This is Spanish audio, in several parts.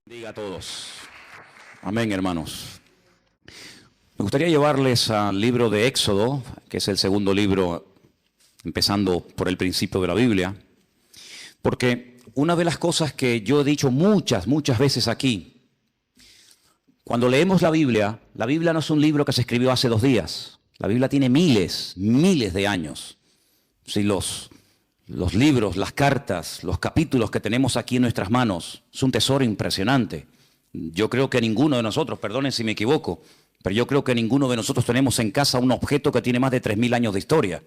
Diga a todos. Amén, hermanos. Me gustaría llevarles al libro de Éxodo, que es el segundo libro, empezando por el principio de la Biblia, porque una de las cosas que yo he dicho muchas veces aquí, cuando leemos la Biblia no es un libro que se escribió hace 2 días. La Biblia tiene miles de años. Si los libros, las cartas, los capítulos que tenemos aquí en nuestras manos, es un tesoro impresionante. Yo creo que ninguno de nosotros, perdonen si me equivoco, pero yo creo que ninguno de nosotros tenemos en casa un objeto que tiene más de 3000 años de historia.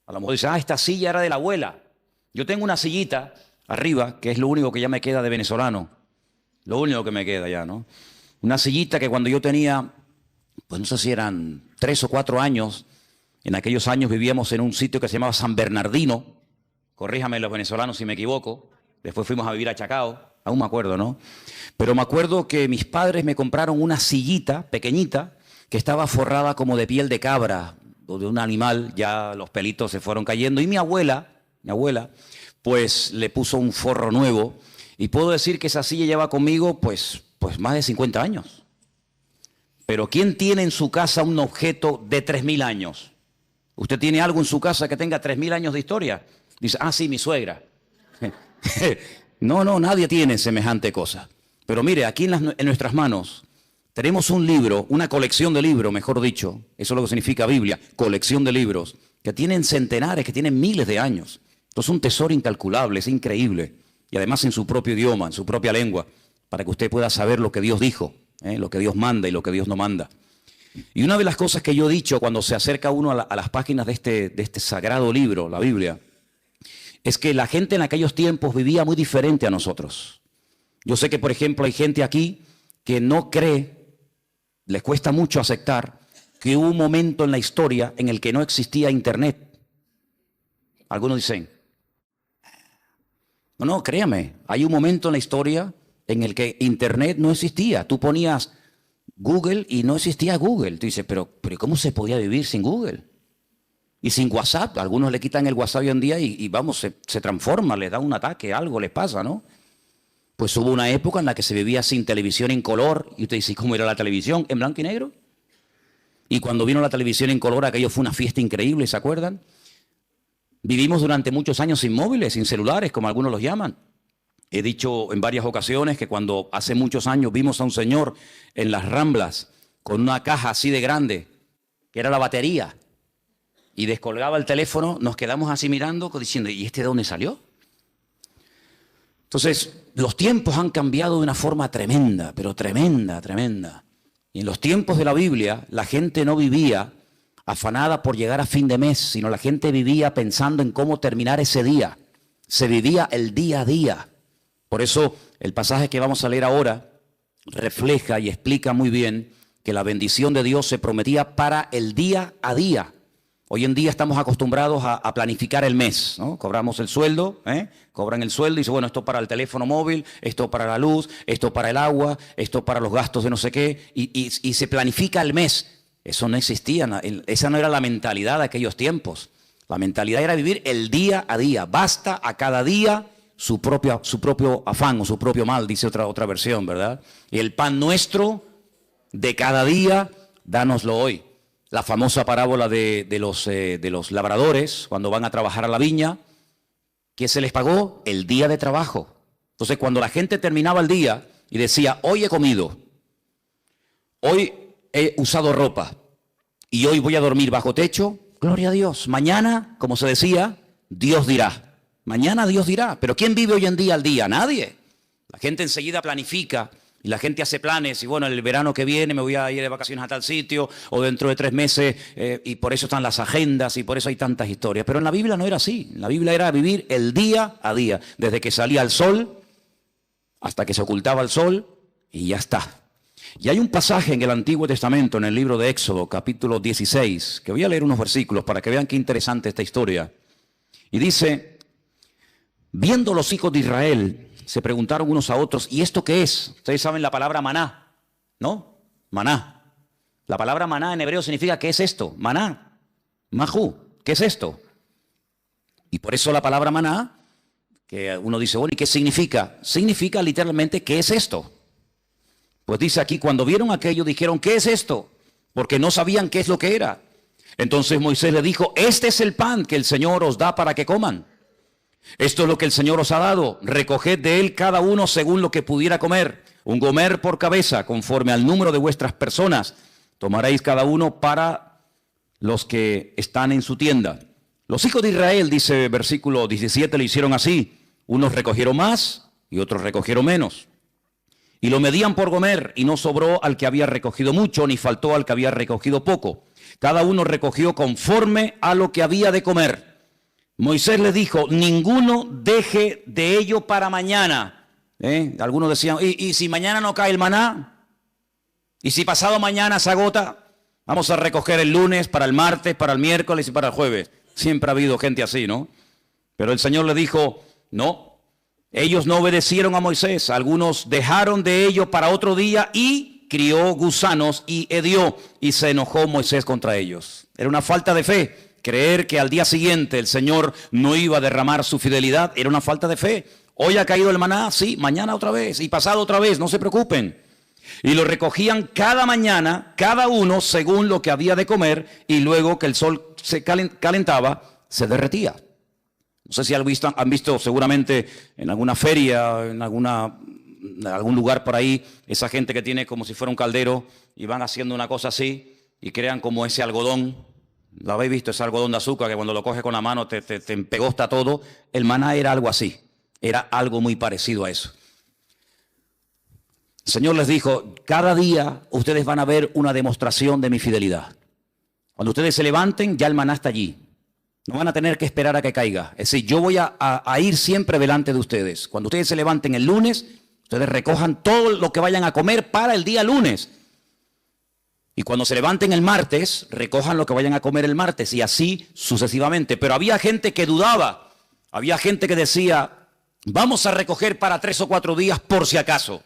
A lo mejor dicen, esta silla era de la abuela. Yo tengo una sillita arriba, que es lo único que ya me queda de venezolano. Lo único que me queda ya, ¿no? Una sillita que cuando yo tenía, pues no sé si eran 3 o 4 años, en aquellos años vivíamos en un sitio que se llamaba San Bernardino. Corríjame los venezolanos si me equivoco. Después fuimos a vivir a Chacao. Aún me acuerdo, ¿no? Pero me acuerdo que mis padres me compraron una sillita pequeñita que estaba forrada como de piel de cabra o de un animal. Ya los pelitos se fueron cayendo. Y mi abuela, pues le puso un forro nuevo. Y puedo decir que esa silla lleva conmigo, pues más de 50 años. Pero ¿quién tiene en su casa un objeto de 3000 años? ¿Usted tiene algo en su casa que tenga 3000 años de historia? Dice, sí, mi suegra. No, nadie tiene semejante cosa. Pero mire, aquí en nuestras manos tenemos un libro, una colección de libros, mejor dicho. Eso es lo que significa Biblia, colección de libros, que tienen centenares, que tienen miles de años. Entonces es un tesoro incalculable, es increíble. Y además en su propio idioma, en su propia lengua, para que usted pueda saber lo que Dios dijo, lo que Dios manda y lo que Dios no manda. Y una de las cosas que yo he dicho cuando se acerca uno a las páginas de este sagrado libro, la Biblia, es que la gente en aquellos tiempos vivía muy diferente a nosotros. Yo sé que, por ejemplo, hay gente aquí que no cree, les cuesta mucho aceptar que hubo un momento en la historia en el que no existía Internet. Algunos dicen, no, créame, hay un momento en la historia en el que Internet no existía. Tú ponías Google y no existía Google. Tú dices, pero ¿cómo se podía vivir sin Google? Y sin WhatsApp. Algunos le quitan el WhatsApp hoy en día y vamos, se transforma, les da un ataque, algo les pasa, ¿no? Pues hubo una época en la que se vivía sin televisión en color. Y usted dice, ¿cómo era la televisión? ¿En blanco y negro? Y cuando vino la televisión en color, aquello fue una fiesta increíble, ¿se acuerdan? Vivimos durante muchos años sin móviles, sin celulares, como algunos los llaman. He dicho en varias ocasiones que cuando hace muchos años vimos a un señor en las Ramblas con una caja así de grande, que era la batería, y descolgaba el teléfono, nos quedamos así mirando, diciendo, ¿y este de dónde salió? Entonces, los tiempos han cambiado de una forma tremenda, pero tremenda. Y en los tiempos de la Biblia, la gente no vivía afanada por llegar a fin de mes, sino la gente vivía pensando en cómo terminar ese día. Se vivía el día a día. Por eso, el pasaje que vamos a leer ahora refleja y explica muy bien que la bendición de Dios se prometía para el día a día. Hoy en día estamos acostumbrados a planificar el mes, ¿no? Cobramos el sueldo, cobran el sueldo y dicen, bueno, esto para el teléfono móvil, esto para la luz, esto para el agua, esto para los gastos de no sé qué, y se planifica el mes. Eso no existía, esa no era la mentalidad de aquellos tiempos. La mentalidad era vivir el día a día, basta a cada día su propio afán o su propio mal, dice otra versión, ¿verdad? Y el pan nuestro de cada día, dánoslo hoy. La famosa parábola de los labradores, cuando van a trabajar a la viña, ¿qué se les pagó? El día de trabajo. Entonces, cuando la gente terminaba el día y decía, hoy he comido, hoy he usado ropa y hoy voy a dormir bajo techo, gloria a Dios. Mañana, como se decía, Dios dirá. Mañana Dios dirá. Pero ¿quién vive hoy en día al día? Nadie. La gente enseguida planifica. Y la gente hace planes, y bueno, el verano que viene me voy a ir de vacaciones a tal sitio, o dentro de 3 meses, y por eso están las agendas, y por eso hay tantas historias. Pero en la Biblia no era así. En la Biblia era vivir el día a día, desde que salía el sol hasta que se ocultaba el sol, y ya está. Y hay un pasaje en el Antiguo Testamento, en el libro de Éxodo, capítulo 16, que voy a leer unos versículos para que vean qué interesante esta historia. Y dice, viendo los hijos de Israel, se preguntaron unos a otros, ¿y esto qué es? Ustedes saben la palabra maná, ¿no? Maná. La palabra maná en hebreo significa, ¿qué es esto? Maná. Majú. ¿Qué es esto? Y por eso la palabra maná, que uno dice, bueno, ¿y qué significa? Significa literalmente, ¿qué es esto? Pues dice aquí, cuando vieron aquello, dijeron, ¿qué es esto? Porque no sabían qué es lo que era. Entonces Moisés le dijo, este es el pan que el Señor os da para que coman. Esto es lo que el Señor os ha dado. Recoged de él cada uno según lo que pudiera comer. Un gomer por cabeza, conforme al número de vuestras personas. Tomaréis cada uno para los que están en su tienda. Los hijos de Israel, dice versículo 17, le hicieron así. Unos recogieron más y otros recogieron menos. Y lo medían por gomer, y no sobró al que había recogido mucho, ni faltó al que había recogido poco. Cada uno recogió conforme a lo que había de comer. Moisés les dijo, ninguno deje de ello para mañana. Algunos decían, ¿y si mañana no cae el maná? ¿Y si pasado mañana se agota? Vamos a recoger el lunes, para el martes, para el miércoles y para el jueves. Siempre ha habido gente así, ¿no? Pero el Señor le dijo, no. Ellos no obedecieron a Moisés, algunos dejaron de ello para otro día y crió gusanos y hedió, y se enojó Moisés contra ellos. Era una falta de fe, creer que al día siguiente el Señor no iba a derramar su fidelidad, era una falta de fe. Hoy ha caído el maná, sí, mañana otra vez y pasado otra vez, no se preocupen. Y lo recogían cada mañana, cada uno según lo que había de comer, y luego que el sol se calentaba, se derretía. No sé si han visto seguramente en alguna feria, en algún lugar por ahí, esa gente que tiene como si fuera un caldero y van haciendo una cosa así y crean como ese algodón. ¿Lo habéis visto? Ese algodón de azúcar que cuando lo coges con la mano te empegosta todo. El maná era algo así, era algo muy parecido a eso. El Señor les dijo, cada día ustedes van a ver una demostración de mi fidelidad. Cuando ustedes se levanten, ya el maná está allí. No van a tener que esperar a que caiga. Es decir, yo voy a ir siempre delante de ustedes. Cuando ustedes se levanten el lunes, ustedes recojan todo lo que vayan a comer para el día lunes. Y cuando se levanten el martes, recojan lo que vayan a comer el martes y así sucesivamente. Pero había gente que dudaba. Había gente que decía, vamos a recoger para 3 o 4 días por si acaso.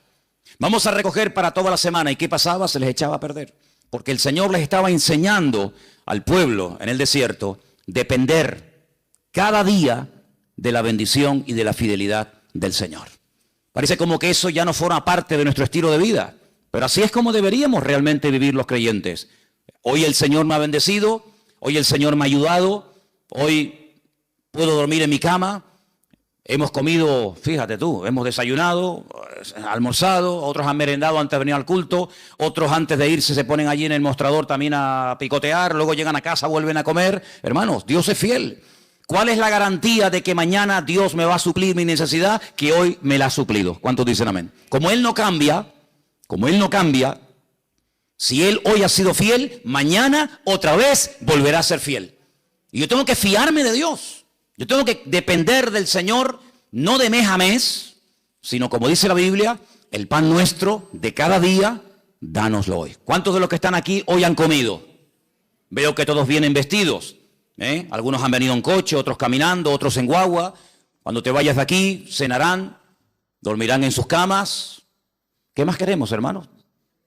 Vamos a recoger para toda la semana. ¿Y qué pasaba? Se les echaba a perder. Porque el Señor les estaba enseñando al pueblo en el desierto depender cada día de la bendición y de la fidelidad del Señor. Parece como que eso ya no forma parte de nuestro estilo de vida, pero así es como deberíamos realmente vivir los creyentes. Hoy el Señor me ha bendecido, hoy el Señor me ha ayudado, hoy puedo dormir en mi cama, hemos comido, fíjate tú, hemos desayunado, almorzado, otros han merendado antes de venir al culto, otros antes de irse se ponen allí en el mostrador también a picotear, luego llegan a casa, vuelven a comer. Hermanos, Dios es fiel. ¿Cuál es la garantía de que mañana Dios me va a suplir mi necesidad que hoy me la ha suplido? ¿Cuántos dicen amén? Como Él no cambia, si Él hoy ha sido fiel, mañana otra vez volverá a ser fiel. Y yo tengo que fiarme de Dios. Yo tengo que depender del Señor, no de mes a mes, sino como dice la Biblia, el pan nuestro de cada día, dánoslo hoy. ¿Cuántos de los que están aquí hoy han comido? Veo que todos vienen vestidos. Algunos han venido en coche, otros caminando, otros en guagua. Cuando te vayas de aquí, cenarán, dormirán en sus camas. ¿Qué más queremos, hermanos?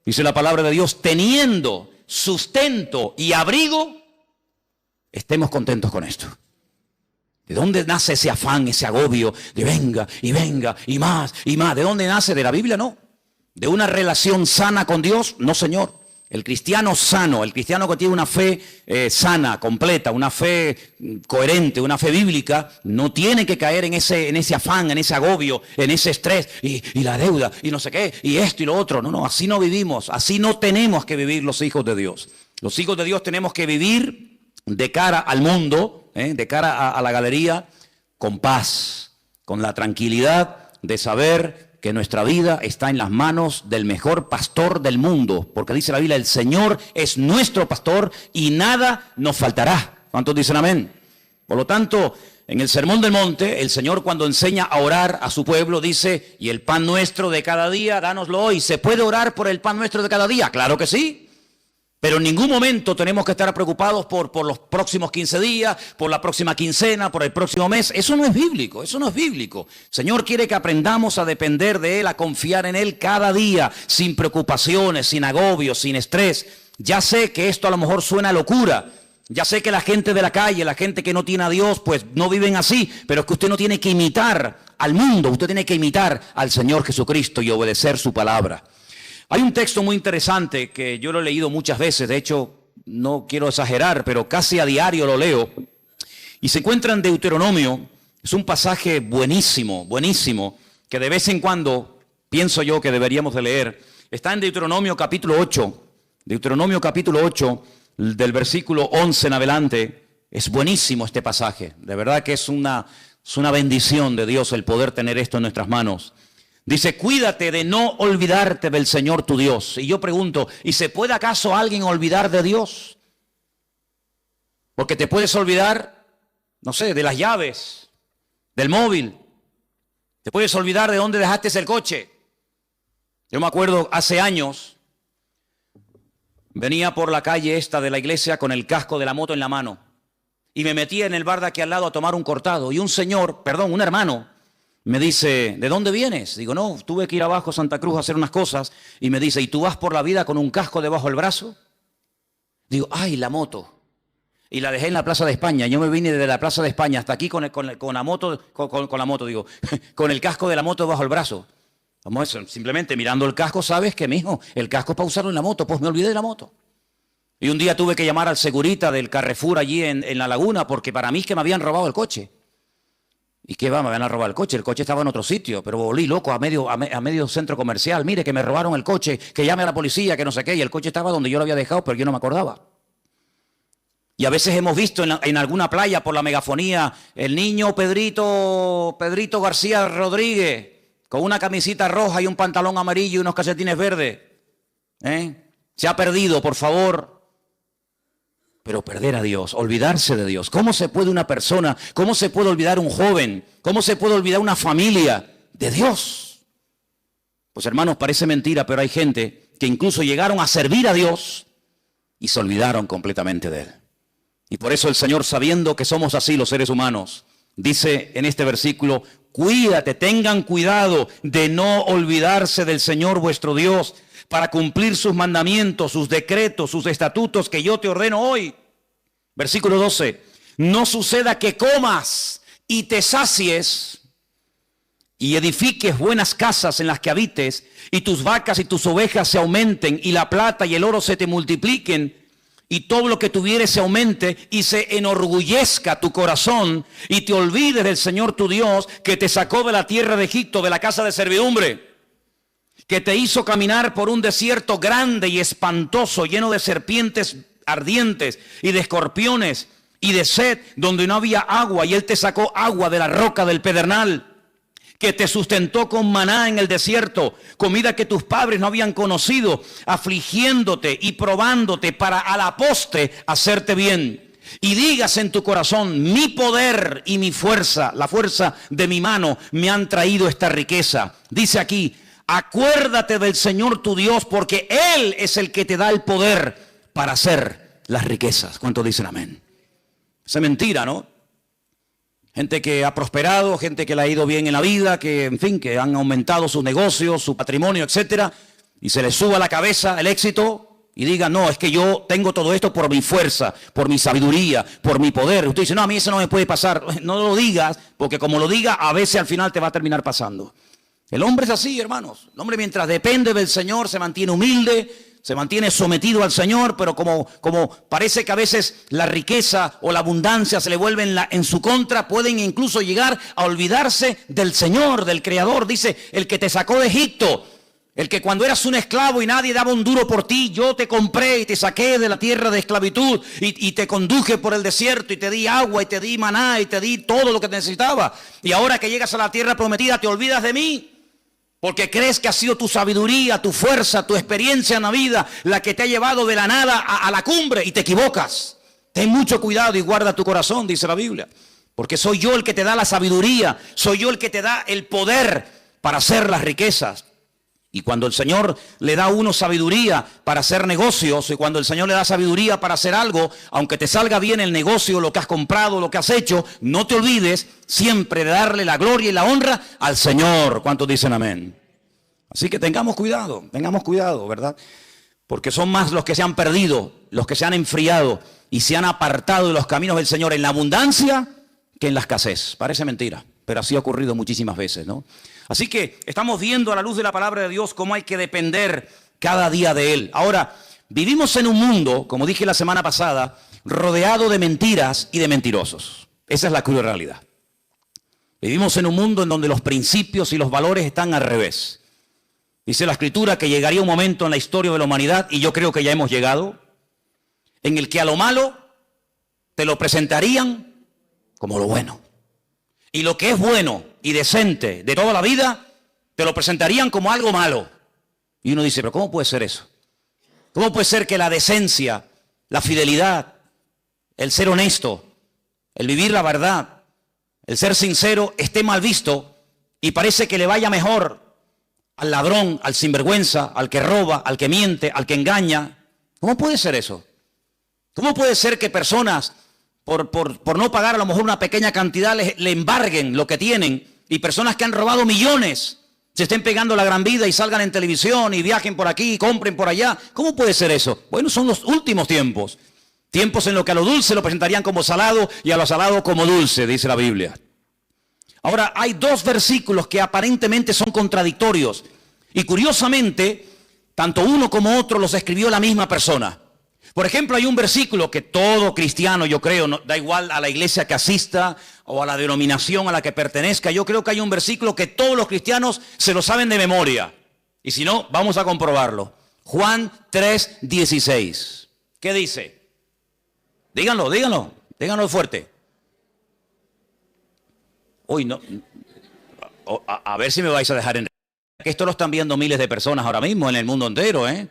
Dice la palabra de Dios, teniendo sustento y abrigo, estemos contentos con esto. ¿De dónde nace ese afán, ese agobio de venga y más y más? ¿De dónde nace? ¿De la Biblia? No. ¿De una relación sana con Dios? No, Señor. El cristiano sano, el cristiano que tiene una fe sana, completa, una fe coherente, una fe bíblica, no tiene que caer en ese afán, en ese agobio, en ese estrés y la deuda y no sé qué, y esto y lo otro. No, así no vivimos, así no tenemos que vivir los hijos de Dios. Los hijos de Dios tenemos que vivir de cara al mundo, de cara a la galería, con paz, con la tranquilidad de saber que nuestra vida está en las manos del mejor pastor del mundo, porque dice la Biblia, el Señor es nuestro pastor y nada nos faltará. ¿Cuántos dicen amén? Por lo tanto, en el Sermón del Monte, el Señor cuando enseña a orar a su pueblo dice, y el pan nuestro de cada día, dánoslo hoy. ¿Se puede orar por el pan nuestro de cada día? Claro que sí. Pero en ningún momento tenemos que estar preocupados por los próximos 15 días, por la próxima quincena, por el próximo mes. Eso no es bíblico, eso no es bíblico. El Señor quiere que aprendamos a depender de Él, a confiar en Él cada día, sin preocupaciones, sin agobios, sin estrés. Ya sé que esto a lo mejor suena a locura. Ya sé que la gente de la calle, la gente que no tiene a Dios, pues no viven así, pero es que usted no tiene que imitar al mundo, usted tiene que imitar al Señor Jesucristo y obedecer su palabra. Hay un texto muy interesante que yo lo he leído muchas veces, de hecho no quiero exagerar, pero casi a diario lo leo, y se encuentra en Deuteronomio. Es un pasaje buenísimo, buenísimo, que de vez en cuando pienso yo que deberíamos de leer. Está en Deuteronomio capítulo 8, del versículo 11 en adelante. Es buenísimo este pasaje, de verdad que es una bendición de Dios el poder tener esto en nuestras manos. Dice, cuídate de no olvidarte del Señor tu Dios. Y yo pregunto, ¿y se puede acaso alguien olvidar de Dios? Porque te puedes olvidar, no sé, de las llaves, del móvil. Te puedes olvidar de dónde dejaste el coche. Yo me acuerdo hace años, venía por la calle esta de la iglesia con el casco de la moto en la mano. Y me metí en el bar de aquí al lado a tomar un cortado. Y un hermano, me dice, ¿de dónde vienes? Digo, no, tuve que ir abajo a Santa Cruz a hacer unas cosas. Y me dice, ¿y tú vas por la vida con un casco debajo del brazo? Digo, ¡ay, la moto! Y la dejé en la Plaza de España. Yo me vine desde la Plaza de España hasta aquí con la moto, con el casco de la moto bajo el brazo. Como eso, simplemente mirando el casco, sabes que, mijo, el casco es para usarlo en la moto. Pues me olvidé de la moto. Y un día tuve que llamar al segurita del Carrefour allí en la laguna, porque para mí es que me habían robado el coche. ¿Y qué va? Me habían robado el coche estaba en otro sitio, pero volví loco a medio centro comercial. Mire, que me robaron el coche, que llame a la policía, que no sé qué. Y el coche estaba donde yo lo había dejado, pero yo no me acordaba. Y a veces hemos visto en alguna playa por la megafonía el niño Pedrito García Rodríguez con una camisita roja y un pantalón amarillo y unos calcetines verdes. Se ha perdido, por favor. Pero perder a Dios, olvidarse de Dios. ¿Cómo se puede una persona, cómo se puede olvidar un joven, cómo se puede olvidar una familia de Dios? Pues hermanos, parece mentira, pero hay gente que incluso llegaron a servir a Dios y se olvidaron completamente de Él. Y por eso el Señor, sabiendo que somos así los seres humanos, dice en este versículo, cuídate, tengan cuidado de no olvidarse del Señor vuestro Dios, para cumplir sus mandamientos, sus decretos, sus estatutos que yo te ordeno hoy. Versículo 12. No suceda que comas y te sacies y edifiques buenas casas en las que habites y tus vacas y tus ovejas se aumenten y la plata y el oro se te multipliquen y todo lo que tuvieres se aumente y se enorgullezca tu corazón y te olvides del Señor tu Dios que te sacó de la tierra de Egipto, de la casa de servidumbre, que te hizo caminar por un desierto grande y espantoso, lleno de serpientes ardientes y de escorpiones y de sed, donde no había agua, y Él te sacó agua de la roca del pedernal, que te sustentó con maná en el desierto, comida que tus padres no habían conocido, afligiéndote y probándote para a la postre hacerte bien. Y digas en tu corazón, mi poder y mi fuerza, la fuerza de mi mano, me han traído esta riqueza. Dice aquí, acuérdate del Señor tu Dios, porque Él es el que te da el poder para hacer las riquezas. ¿Cuántos dicen amén? Esa es mentira, ¿no? Gente que ha prosperado, gente que le ha ido bien en la vida, que en fin, que han aumentado sus negocios, su patrimonio, etcétera, y se les suba a la cabeza el éxito y diga, no, es que yo tengo todo esto por mi fuerza, por mi sabiduría, por mi poder. Usted dice, no, a mí eso no me puede pasar. No lo digas, porque como lo diga, a veces al final te va a terminar pasando. El hombre es así, hermanos. El hombre, mientras depende del Señor, se mantiene humilde, se mantiene sometido al Señor, pero como parece que a veces la riqueza o la abundancia se le vuelven en su contra, pueden incluso llegar a olvidarse del Señor, del Creador. Dice, el que te sacó de Egipto, el que cuando eras un esclavo y nadie daba un duro por ti, yo te compré y te saqué de la tierra de esclavitud y te conduje por el desierto y te di agua y te di maná y te di todo lo que necesitaba. Y ahora que llegas a la tierra prometida, te olvidas de mí. Porque crees que ha sido tu sabiduría, tu fuerza, tu experiencia en la vida la que te ha llevado de la nada a la cumbre, y te equivocas. Ten mucho cuidado y guarda tu corazón, dice la Biblia. Porque soy yo el que te da la sabiduría, soy yo el que te da el poder para hacer las riquezas. Y cuando el Señor le da a uno sabiduría para hacer negocios, y cuando el Señor le da sabiduría para hacer algo, aunque te salga bien el negocio, lo que has comprado, lo que has hecho, no te olvides siempre de darle la gloria y la honra al Señor. ¿Cuántos dicen amén? Así que tengamos cuidado, ¿verdad? porque son más los que se han perdido, los que se han enfriado y se han apartado de los caminos del Señor en la abundancia que en la escasez. Parece mentira, pero así ha ocurrido muchísimas veces, ¿no? Así que estamos viendo a la luz de la palabra de Dios cómo hay que depender cada día de Él. Ahora, vivimos en un mundo, como dije la semana pasada, rodeado de mentiras y de mentirosos. Esa es la cruda realidad. Vivimos en un mundo en donde los principios y los valores están al revés. Dice la Escritura que llegaría un momento en la historia de la humanidad, y yo creo que ya hemos llegado, en el que a lo malo te lo presentarían como lo bueno. Y lo que es bueno y decente de toda la vida, te lo presentarían como algo malo. Y uno dice, pero ¿cómo puede ser eso? ¿Cómo puede ser que la decencia, la fidelidad, el ser honesto, el vivir la verdad, el ser sincero esté mal visto y parece que le vaya mejor al ladrón, al sinvergüenza, al que roba, al que miente, al que engaña? ¿Cómo puede ser eso? ¿Cómo puede ser que personas, por no pagar a lo mejor una pequeña cantidad, le embarguen lo que tienen, y personas que han robado millones se estén pegando la gran vida y salgan en televisión y viajen por aquí y compren por allá? ¿Cómo puede ser eso? Bueno, son los últimos tiempos. Tiempos en los que a lo dulce lo presentarían como salado y a lo salado como dulce, dice la Biblia. Ahora, hay dos versículos que aparentemente son contradictorios. Y curiosamente, tanto uno como otro los escribió la misma persona. Por ejemplo, hay un versículo que todo cristiano, yo creo, no, da igual a la iglesia que asista o a la denominación a la que pertenezca, yo creo que hay un versículo que todos los cristianos se lo saben de memoria. Y si no, vamos a comprobarlo. Juan 3:16. ¿Qué dice? Díganlo, díganlo, díganlo fuerte. Uy, no. A ver si me vais a dejar en... Que esto lo están viendo miles de personas ahora mismo en el mundo entero, ¿eh?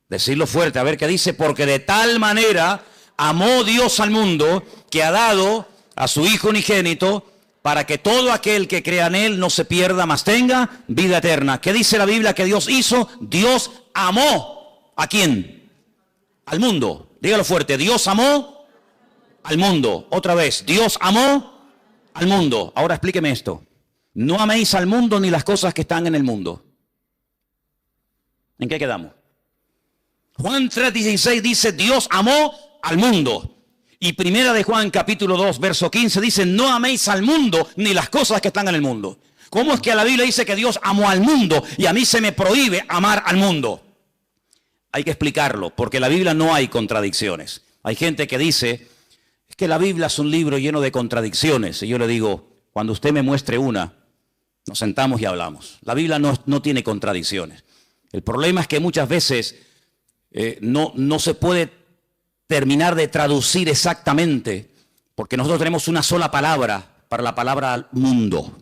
Decirlo fuerte, a ver qué dice. Porque de tal manera amó Dios al mundo que ha dado a su Hijo unigénito para que todo aquel que crea en Él no se pierda, mas tenga vida eterna. ¿Qué dice la Biblia que Dios hizo? Dios amó. ¿A quién? Al mundo. Dígalo fuerte. Dios amó al mundo. Otra vez. Dios amó al mundo. Ahora explíqueme esto. No améis al mundo ni las cosas que están en el mundo. ¿En qué quedamos? Juan 3:16 dice, Dios amó al mundo. Y primera de Juan capítulo 2, verso 15 dice, no améis al mundo ni las cosas que están en el mundo. ¿Cómo es que la Biblia dice que Dios amó al mundo y a mí se me prohíbe amar al mundo? Hay que explicarlo, porque en la Biblia no hay contradicciones. Hay gente que dice, es que la Biblia es un libro lleno de contradicciones. Y yo le digo, cuando usted me muestre una, nos sentamos y hablamos. La Biblia no tiene contradicciones. El problema es que muchas veces no se puede terminar de traducir exactamente, porque nosotros tenemos una sola palabra para la palabra mundo.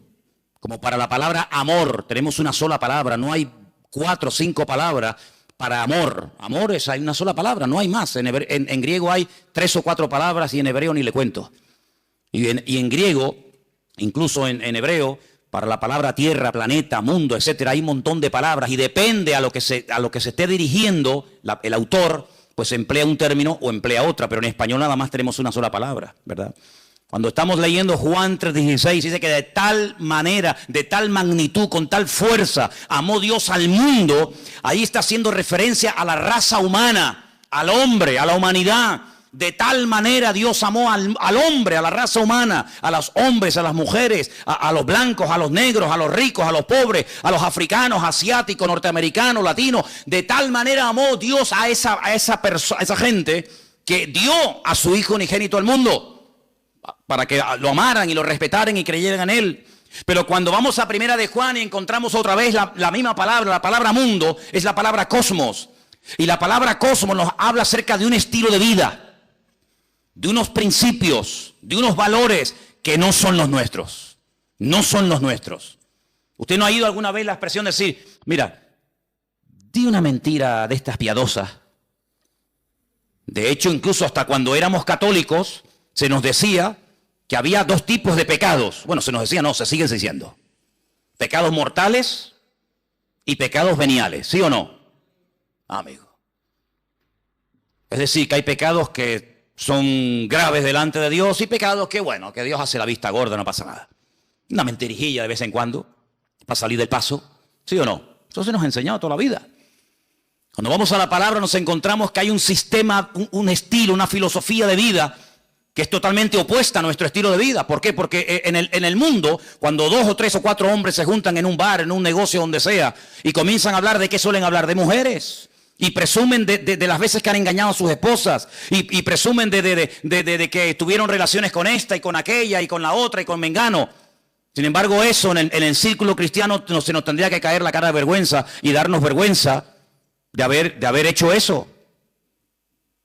Como para la palabra amor, tenemos una sola palabra. No hay 4 o 5 palabras para amor. Amor hay una sola palabra, no hay más. En griego hay 3 o 4 palabras y en hebreo ni le cuento. Y en griego, incluso en hebreo, para la palabra tierra, planeta, mundo, etcétera, hay un montón de palabras y depende a lo que se esté dirigiendo el autor, pues emplea un término o emplea otra, pero en español nada más tenemos una sola palabra, ¿verdad? Cuando estamos leyendo Juan 3:16, dice que de tal manera, de tal magnitud, con tal fuerza, amó Dios al mundo. Ahí está haciendo referencia a la raza humana, al hombre, a la humanidad. De tal manera Dios amó al hombre, a la raza humana, a los hombres, a las mujeres, a los blancos, a los negros, a los ricos, a los pobres, a los africanos, asiáticos, norteamericanos, latinos. De tal manera amó Dios a esa gente que dio a su Hijo unigénito al mundo para que lo amaran y lo respetaran y creyeran en Él. Pero cuando vamos a primera de Juan y encontramos otra vez la misma palabra, la palabra mundo, es la palabra cosmos. Y la palabra cosmos nos habla acerca de un estilo de vida, de unos principios, de unos valores que no son los nuestros. No son los nuestros. ¿Usted no ha oído alguna vez la expresión de decir, mira, di una mentira de estas piadosas? De hecho, incluso hasta cuando éramos católicos, se nos decía que había 2 tipos de pecados. Bueno, se nos decía, no, se siguen diciendo. Pecados mortales y pecados veniales, ¿sí o no? Amigo. Es decir, que hay pecados que son graves delante de Dios y pecados que, bueno, que Dios hace la vista gorda, no pasa nada. Una mentirijilla de vez en cuando para salir del paso, ¿sí o no? Eso se nos ha enseñado toda la vida. Cuando vamos a la palabra nos encontramos que hay un sistema, un estilo, una filosofía de vida que es totalmente opuesta a nuestro estilo de vida. ¿Por qué? Porque en el mundo, cuando 2 o 3 o 4 hombres se juntan en un bar, en un negocio, donde sea, y comienzan a hablar, ¿de qué suelen hablar? De mujeres. Y presumen de las veces que han engañado a sus esposas. Y presumen de que tuvieron relaciones con esta y con aquella y con la otra y con mengano. Sin embargo, eso en el círculo cristiano se nos tendría que caer la cara de vergüenza y darnos vergüenza de haber hecho eso.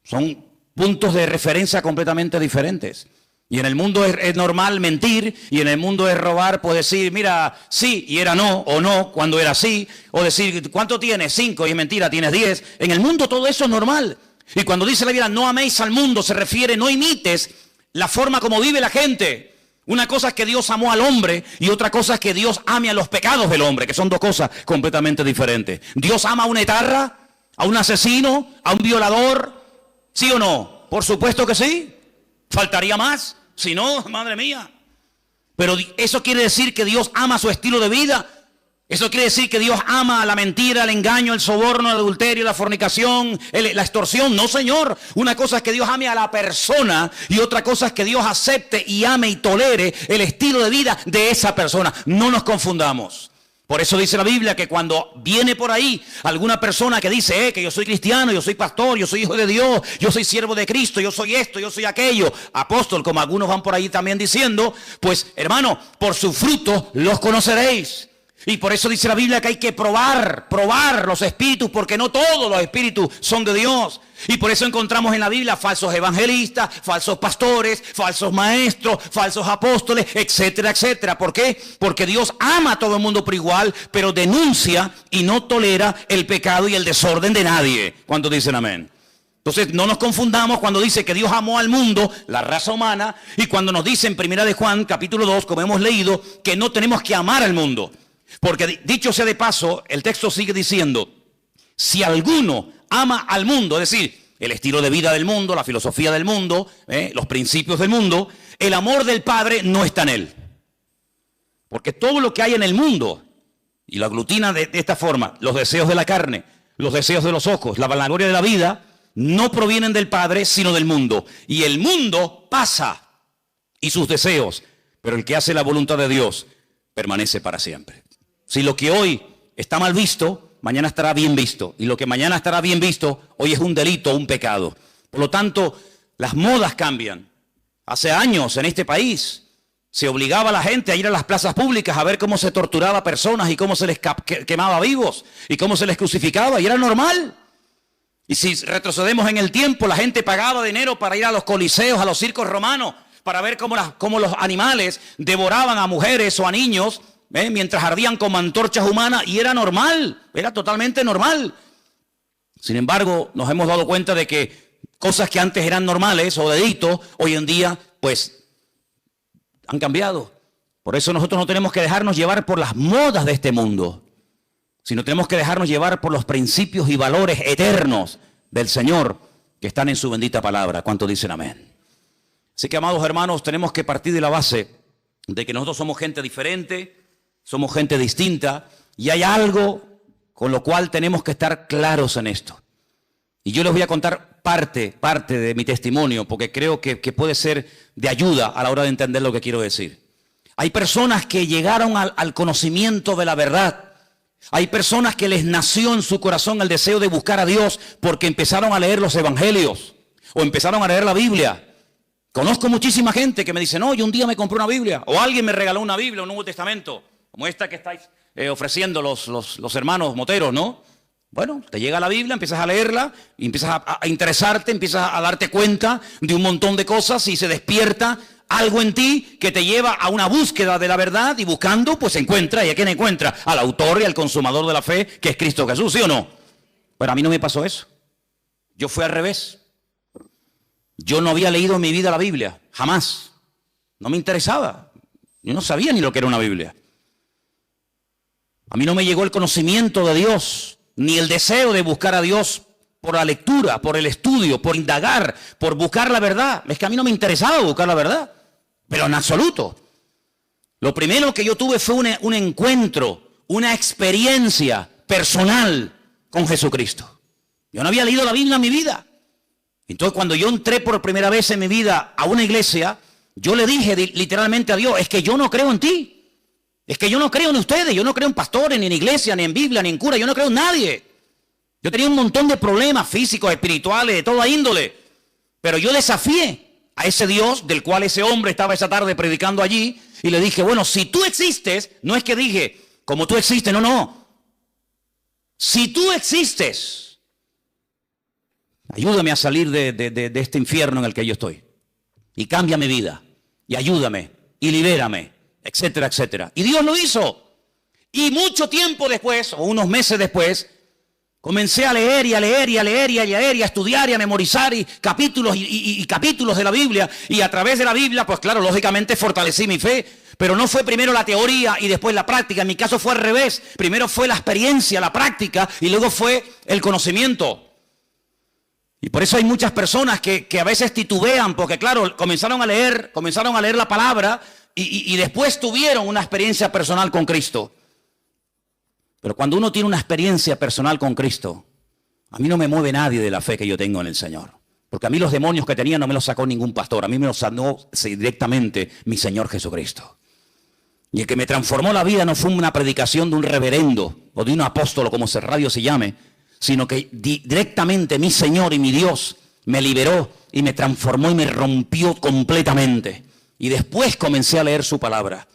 Son puntos de referencia completamente diferentes. Y en el mundo es normal mentir, y en el mundo es robar, pues decir, mira, sí, y era no, o no, cuando era sí, o decir, ¿cuánto tienes? 5, y es mentira, tienes 10. En el mundo todo eso es normal. Y cuando dice la Biblia, no améis al mundo, se refiere, no imites la forma como vive la gente. Una cosa es que Dios amó al hombre, y otra cosa es que Dios ame a los pecados del hombre, que son dos cosas completamente diferentes. Dios ama a un etarra, a un asesino, a un violador, ¿sí o no? Por supuesto que sí. ¿Faltaría más? Si no, madre mía. Pero eso quiere decir que Dios ama su estilo de vida. Eso quiere decir que Dios ama la mentira, el engaño, el soborno, el adulterio, la fornicación, la extorsión. No, Señor. Una cosa es que Dios ame a la persona, y otra cosa es que Dios acepte y ame y tolere el estilo de vida de esa persona. No nos confundamos. Por eso dice la Biblia que cuando viene por ahí alguna persona que dice que yo soy cristiano, yo soy pastor, yo soy hijo de Dios, yo soy siervo de Cristo, yo soy esto, yo soy aquello, apóstol, como algunos van por ahí también diciendo, pues hermano, por sus frutos los conoceréis. Y por eso dice la Biblia que hay que probar los espíritus, porque no todos los espíritus son de Dios. Y por eso encontramos en la Biblia falsos evangelistas, falsos pastores, falsos maestros, falsos apóstoles, etcétera, etcétera. ¿Por qué? Porque Dios ama a todo el mundo por igual, pero denuncia y no tolera el pecado y el desorden de nadie. ¿Cuántos dicen amén? Entonces no nos confundamos cuando dice que Dios amó al mundo, la raza humana, y cuando nos dice en 1 de Juan, capítulo 2, como hemos leído, que no tenemos que amar al mundo. Porque dicho sea de paso, el texto sigue diciendo, si alguno ama al mundo, es decir, el estilo de vida del mundo, la filosofía del mundo, los principios del mundo, el amor del Padre no está en él. Porque todo lo que hay en el mundo, y lo aglutina de esta forma, los deseos de la carne, los deseos de los ojos, la vanagloria de la vida, no provienen del Padre, sino del mundo. Y el mundo pasa, y sus deseos, pero el que hace la voluntad de Dios permanece para siempre. Si lo que hoy está mal visto, mañana estará bien visto. Y lo que mañana estará bien visto, hoy es un delito, un pecado. Por lo tanto, las modas cambian. Hace años en este país se obligaba a la gente a ir a las plazas públicas a ver cómo se torturaba a personas y cómo se les quemaba vivos y cómo se les crucificaba. Y era normal. Y si retrocedemos en el tiempo, la gente pagaba dinero para ir a los coliseos, a los circos romanos, para ver cómo los animales devoraban a mujeres o a niños, mientras ardían como antorchas humanas, y era normal, era totalmente normal. Sin embargo, nos hemos dado cuenta de que cosas que antes eran normales o delitos, hoy en día, pues, han cambiado. Por eso nosotros no tenemos que dejarnos llevar por las modas de este mundo, sino tenemos que dejarnos llevar por los principios y valores eternos del Señor que están en su bendita palabra. ¿Cuántos dicen amén? Así que, amados hermanos, tenemos que partir de la base de que nosotros somos gente diferente, somos gente distinta, y hay algo con lo cual tenemos que estar claros en esto. Y yo les voy a contar parte de mi testimonio, porque creo que puede ser de ayuda a la hora de entender lo que quiero decir. Hay personas que llegaron al conocimiento de la verdad. Hay personas que les nació en su corazón el deseo de buscar a Dios porque empezaron a leer los evangelios o empezaron a leer la Biblia. Conozco muchísima gente que me dice, no, yo un día me compré una Biblia, o alguien me regaló una Biblia, un Nuevo Testamento, como esta que estáis ofreciendo los hermanos moteros, ¿no? Bueno, te llega la Biblia, empiezas a leerla, y empiezas a interesarte, empiezas a darte cuenta de un montón de cosas, y se despierta algo en ti que te lleva a una búsqueda de la verdad, y buscando, pues encuentra. ¿Y a quién encuentra? Al autor y al consumador de la fe, que es Cristo Jesús, ¿sí o no? Pero a mí no me pasó eso. Yo fui al revés. Yo no había leído en mi vida la Biblia, jamás. No me interesaba. Yo no sabía ni lo que era una Biblia. A mí no me llegó el conocimiento de Dios, ni el deseo de buscar a Dios por la lectura, por el estudio, por indagar, por buscar la verdad. Es que a mí no me interesaba buscar la verdad, pero en absoluto. Lo primero que yo tuve fue un encuentro, una experiencia personal con Jesucristo. Yo no había leído la Biblia en mi vida. Entonces, cuando yo entré por primera vez en mi vida a una iglesia, yo le dije literalmente a Dios, es que yo no creo en ti. Es que yo no creo en ustedes. Yo no creo en pastores, ni en iglesia, ni en Biblia, ni en cura. Yo no creo en nadie. Yo tenía un montón de problemas físicos, espirituales, de toda índole. Pero yo desafié a ese Dios del cual ese hombre estaba esa tarde predicando allí. Y le dije, bueno, si tú existes, no es que dije, como tú existes, no. Si tú existes, ayúdame a salir de este infierno en el que yo estoy. Y cambia mi vida. Y ayúdame. Y libérame. Etcétera, etcétera. Y Dios lo hizo. Y mucho tiempo después, o unos meses después, comencé a leer y a leer y a leer y a leer y a estudiar y a memorizar y capítulos y capítulos de la Biblia. Y a través de la Biblia, pues claro, lógicamente fortalecí mi fe. Pero no fue primero la teoría y después la práctica. En mi caso fue al revés. Primero fue la experiencia, la práctica y luego fue el conocimiento. Y por eso hay muchas personas que a veces titubean porque claro, comenzaron a leer la palabra y después tuvieron una experiencia personal con Cristo. Pero cuando uno tiene una experiencia personal con Cristo, a mí no me mueve nadie de la fe que yo tengo en el Señor. Porque a mí los demonios que tenía no me los sacó ningún pastor. A mí me los sanó directamente mi Señor Jesucristo. Y el que me transformó la vida no fue una predicación de un reverendo o de un apóstol, como ese radio se llame, sino que directamente mi Señor y mi Dios me liberó y me transformó y me rompió completamente. Y después comencé a leer su palabra.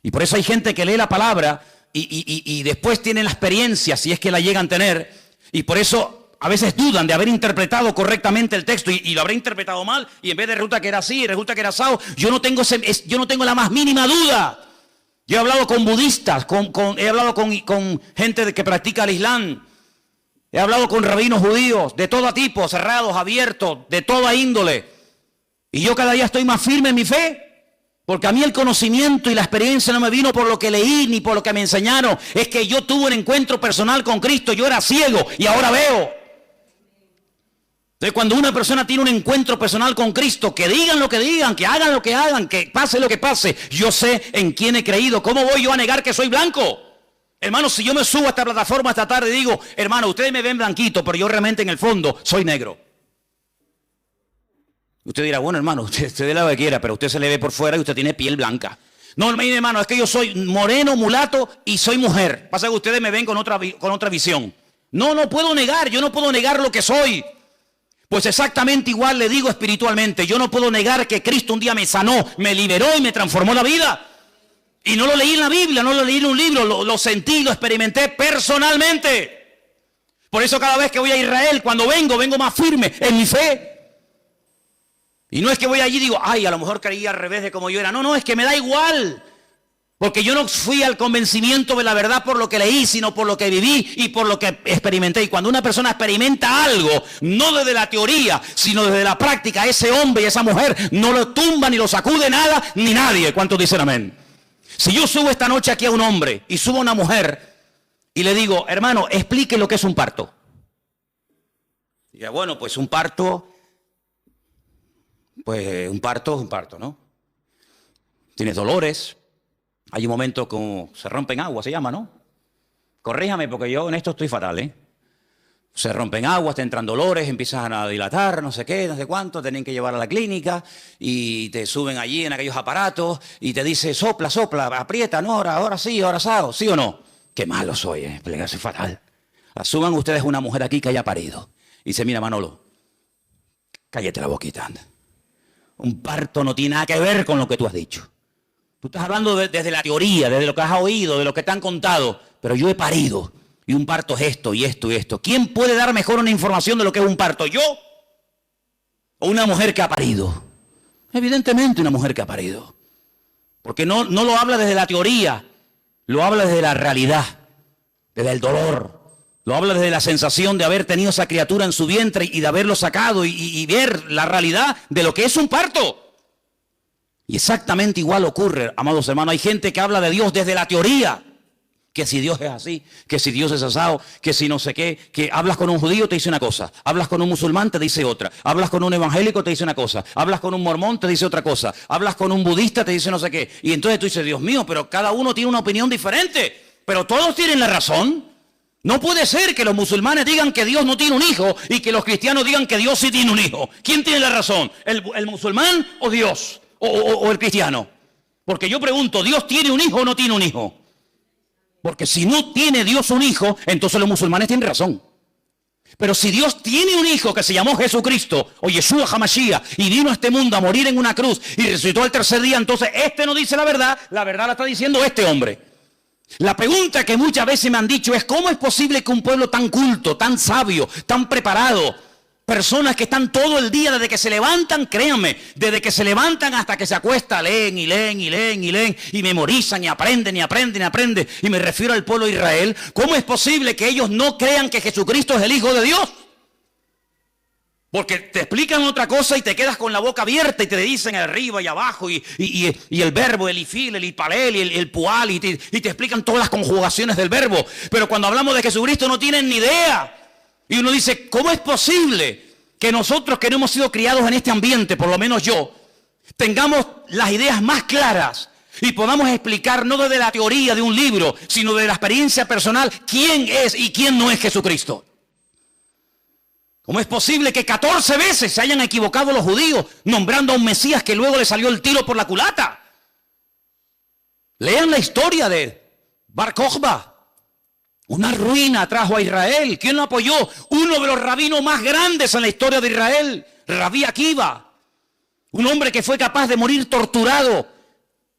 Y por eso hay gente que lee la palabra y después tienen la experiencia, si es que la llegan a tener, y por eso a veces dudan de haber interpretado correctamente el texto y lo habré interpretado mal, y en vez de resulta que era así, resulta que era asado. Yo no tengo la más mínima duda. Yo he hablado con budistas, he hablado con gente que practica el Islam, he hablado con rabinos judíos, de todo tipo, cerrados, abiertos, de toda índole, y yo cada día estoy más firme en mi fe. Porque a mí el conocimiento y la experiencia no me vino por lo que leí ni por lo que me enseñaron. Es que yo tuve un encuentro personal con Cristo. Yo era ciego y ahora veo. Entonces cuando una persona tiene un encuentro personal con Cristo, que digan lo que digan, que hagan lo que hagan, que pase lo que pase, yo sé en quién he creído. ¿Cómo voy yo a negar que soy blanco? Hermano, si yo me subo a esta plataforma esta tarde y digo, hermano, ustedes me ven blanquito, pero yo realmente en el fondo soy negro. Usted dirá, bueno, hermano, usted dé lo que quiera, pero usted se le ve por fuera y usted tiene piel blanca. No, mire, hermano, es que yo soy moreno, mulato y soy mujer. Pasa que ustedes me ven con otra visión. No puedo negar, yo no puedo negar lo que soy. Pues exactamente igual le digo espiritualmente. Yo no puedo negar que Cristo un día me sanó, me liberó y me transformó la vida. Y no lo leí en la Biblia, no lo leí en un libro, lo sentí, lo experimenté personalmente. Por eso cada vez que voy a Israel, cuando vengo más firme en mi fe. Y no es que voy allí y digo, ay, a lo mejor creí al revés de como yo era. No, es que me da igual. Porque yo no fui al convencimiento de la verdad por lo que leí, sino por lo que viví y por lo que experimenté. Y cuando una persona experimenta algo, no desde la teoría, sino desde la práctica, ese hombre y esa mujer no lo tumba, ni lo sacude nada, ni nadie. ¿Cuántos dicen amén? Si yo subo esta noche aquí a un hombre y subo a una mujer y le digo, hermano, explique lo que es un parto. Y diga, bueno, pues un parto... Pues un parto es un parto, ¿no? Tienes dolores, hay un momento como se rompen aguas, se llama, ¿no? Corríjame porque yo en esto estoy fatal, ¿eh? Se rompen aguas, te entran dolores, empiezan a dilatar, no sé qué, no sé cuánto, tienen que llevar a la clínica y te suben allí en aquellos aparatos y te dice sopla, aprieta, no, ahora sí, ahora asado, ¿sí o no? Qué malo soy, soy fatal. Asuman ustedes una mujer aquí que haya parido y dice, mira Manolo, cállate la boquita, anda. Un parto no tiene nada que ver con lo que tú has dicho. Tú estás hablando desde la teoría, desde lo que has oído, de lo que te han contado. Pero yo he parido. Y un parto es esto y esto y esto. ¿Quién puede dar mejor una información de lo que es un parto? ¿Yo? ¿O una mujer que ha parido? Evidentemente una mujer que ha parido. Porque no lo habla desde la teoría. Lo habla desde la realidad. Desde el dolor. Lo habla desde la sensación de haber tenido esa criatura en su vientre y de haberlo sacado y ver la realidad de lo que es un parto. Y exactamente igual ocurre, amados hermanos. Hay gente que habla de Dios desde la teoría. Que si Dios es así, que si Dios es asado, que si no sé qué. Que hablas con un judío, te dice una cosa. Hablas con un musulmán, te dice otra. Hablas con un evangélico, te dice una cosa. Hablas con un mormón, te dice otra cosa. Hablas con un budista, te dice no sé qué. Y entonces tú dices, Dios mío, pero cada uno tiene una opinión diferente. Pero todos tienen la razón. No puede ser que los musulmanes digan que Dios no tiene un hijo y que los cristianos digan que Dios sí tiene un hijo. ¿Quién tiene la razón? ¿El musulmán o Dios? ¿O el cristiano? Porque yo pregunto, ¿Dios tiene un hijo o no tiene un hijo? Porque si no tiene Dios un hijo, entonces los musulmanes tienen razón. Pero si Dios tiene un hijo que se llamó Jesucristo o Yeshua HaMashiach y vino a este mundo a morir en una cruz y resucitó al tercer día, entonces este no dice la verdad la está diciendo este hombre. La pregunta que muchas veces me han dicho es: ¿cómo es posible que un pueblo tan culto, tan sabio, tan preparado, personas que están todo el día desde que se levantan, créanme, desde que se levantan hasta que se acuestan, leen y leen y leen y leen y memorizan y aprenden y aprenden y aprenden, y me refiero al pueblo de Israel, ¿cómo es posible que ellos no crean que Jesucristo es el Hijo de Dios? Porque te explican otra cosa y te quedas con la boca abierta y te dicen arriba y abajo y el verbo, el ifil, el ipalel, el pual y te explican todas las conjugaciones del verbo. Pero cuando hablamos de Jesucristo no tienen ni idea. Y uno dice, ¿cómo es posible que nosotros que no hemos sido criados en este ambiente, por lo menos yo, tengamos las ideas más claras y podamos explicar no desde la teoría de un libro, sino de la experiencia personal, quién es y quién no es Jesucristo? ¿Cómo es posible que 14 veces se hayan equivocado los judíos nombrando a un Mesías que luego le salió el tiro por la culata? Lean la historia de Bar Kokhba. Una ruina trajo a Israel. ¿Quién lo apoyó? Uno de los rabinos más grandes en la historia de Israel, Rabí Akiva. Un hombre que fue capaz de morir torturado.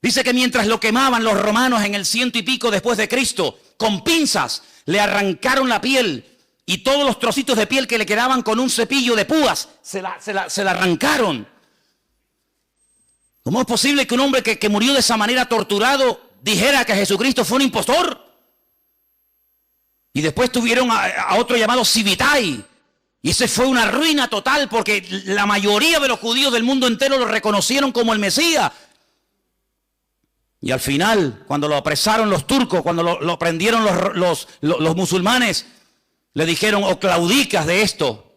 Dice que mientras lo quemaban los romanos en el 100 y pico después de Cristo, con pinzas le arrancaron la piel. Y todos los trocitos de piel que le quedaban con un cepillo de púas, se la arrancaron. ¿Cómo es posible que un hombre que murió de esa manera torturado dijera que Jesucristo fue un impostor? Y después tuvieron a otro llamado Sibitai. Y ese fue una ruina total porque la mayoría de los judíos del mundo entero lo reconocieron como el Mesías. Y al final, cuando lo apresaron los turcos, cuando lo prendieron los musulmanes, le dijeron: o claudicas de esto